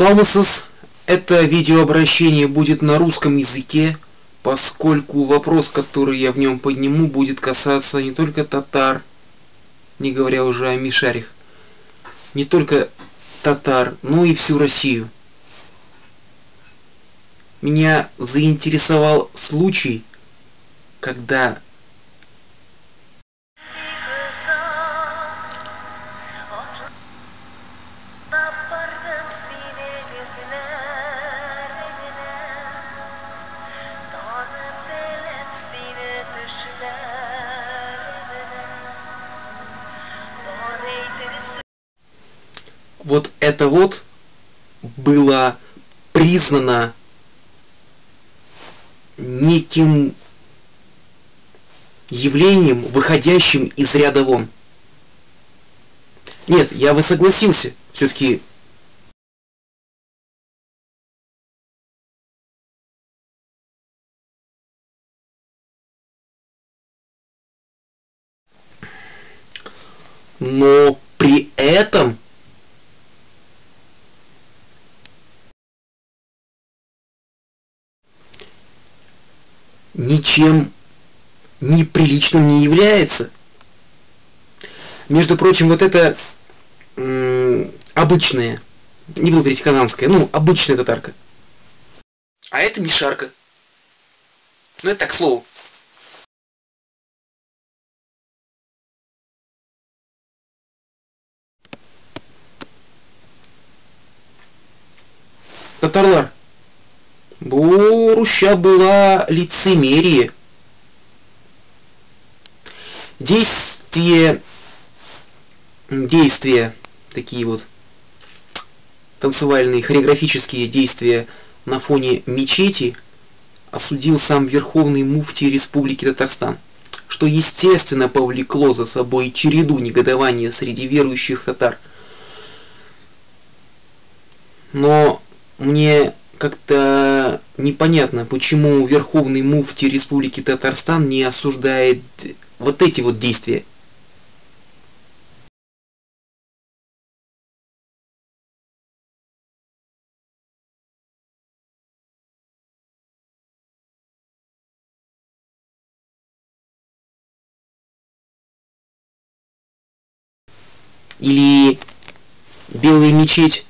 Салмасос, это видеообращение будет на русском языке, поскольку вопрос, который я в нем подниму, будет касаться не только татар, не говоря уже о мишарях, не только татар, но и всю Россию. Меня заинтересовал случай, когда вот это вот было признано неким явлением, выходящим из ряда вон. Нет, я бы согласился, все-таки но при этом ничем неприличным не является. Между прочим, вот это обычная, не буду говорить казанская, ну, обычная татарка. А это мишарка. Ну, это так, к слову. Татарлар, bu Руща была лицемерие. Действия, такие вот танцевальные, хореографические действия на фоне мечети осудил сам Верховный муфтий Республики Татарстан, что естественно повлекло за собой череду негодования среди верующих татар. Но мне как-то непонятно, почему Верховный муфтий Республики Татарстан не осуждает вот эти вот действия. Или Белая мечеть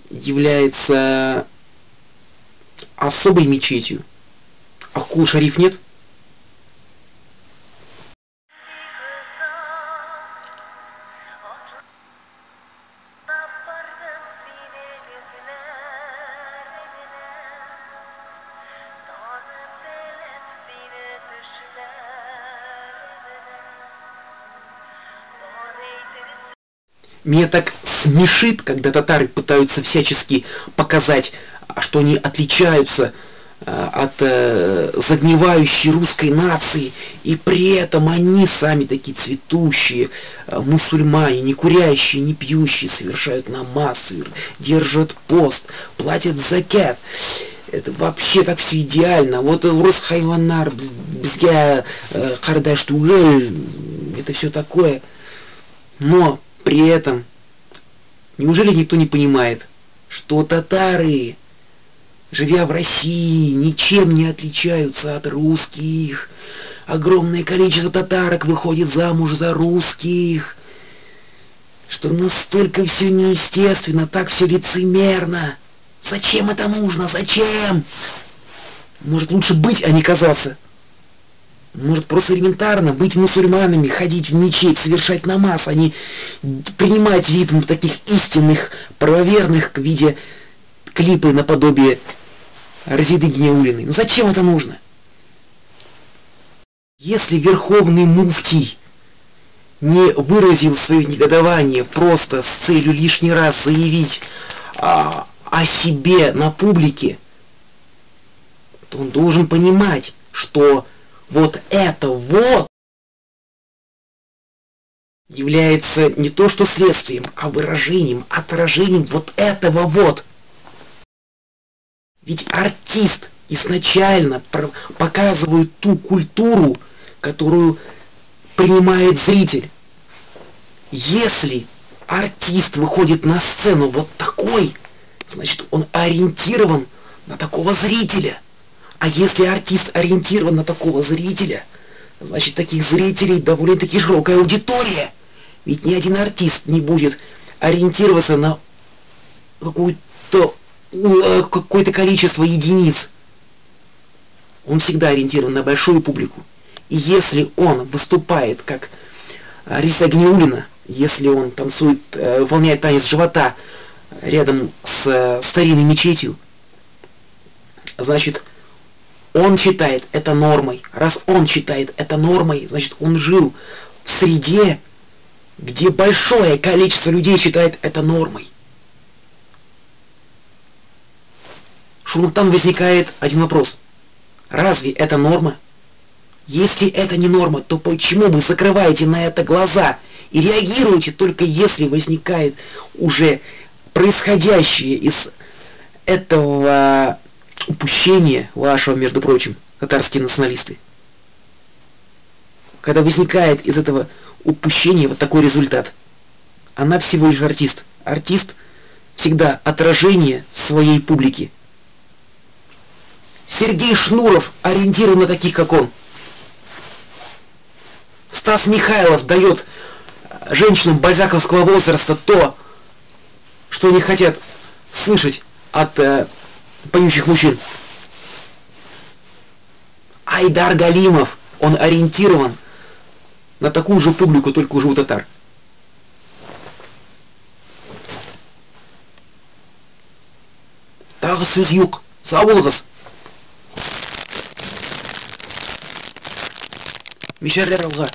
является особой мечетью, а Кул-Шариф нет? Меня так смешит, когда татары пытаются всячески показать, что они отличаются от загнивающей русской нации, и при этом они сами такие цветущие, мусульмане, не курящие, не пьющие, совершают намаз, держат пост, платят закят. Это вообще так все идеально. Вот урыс хайваннар, бізге қардаш түгел, это все такое. Но при этом, неужели никто не понимает, что татары, живя в России, ничем не отличаются от русских? Огромное количество татарок выходит замуж за русских. Что настолько все неестественно, так все лицемерно. Зачем это нужно? Зачем? Может, лучше быть, а не казаться? Может, просто элементарно быть мусульманами, ходить в мечеть, совершать намаз, а не принимать вид таких истинных, правоверных в виде клипы наподобие Разиды Гинеулиной. Ну зачем это нужно? Если Верховный муфтий не выразил свое негодование просто с целью лишний раз заявить о себе на публике, то он должен понимать, что вот это вот является не то что следствием, а выражением, отражением вот этого вот. Ведь артист изначально показывает ту культуру, которую принимает зритель. Если артист выходит на сцену вот такой, значит, он ориентирован на такого зрителя. А если артист ориентирован на такого зрителя, значит, таких зрителей довольно-таки широкая аудитория. Ведь ни один артист не будет ориентироваться на какое-то количество единиц. Он всегда ориентирован на большую публику. И если он выступает как Риста Гниулина, если он танцует, выполняет танец живота рядом с старинной мечетью, значит, он считает это нормой. Раз он считает это нормой, значит, он жил в среде, где большое количество людей считает это нормой. Там возникает один вопрос. Разве это норма? Если это не норма, то почему вы закрываете на это глаза и реагируете только если возникает уже происходящее из этого упущения вашего, между прочим, татарские националисты? Когда возникает из этого упущения вот такой результат, она всего лишь артист. Артист всегда отражение своей публики. Сергей Шнуров ориентирован на таких, как он. Стас Михайлов дает женщинам бальзаковского возраста то, что они хотят слышать от поющих мужчин. Айдар Галимов, он ориентирован на такую же публику, только уже у татар. Тағы сөз юк. Сау болыңыз. Мишәрләр алга.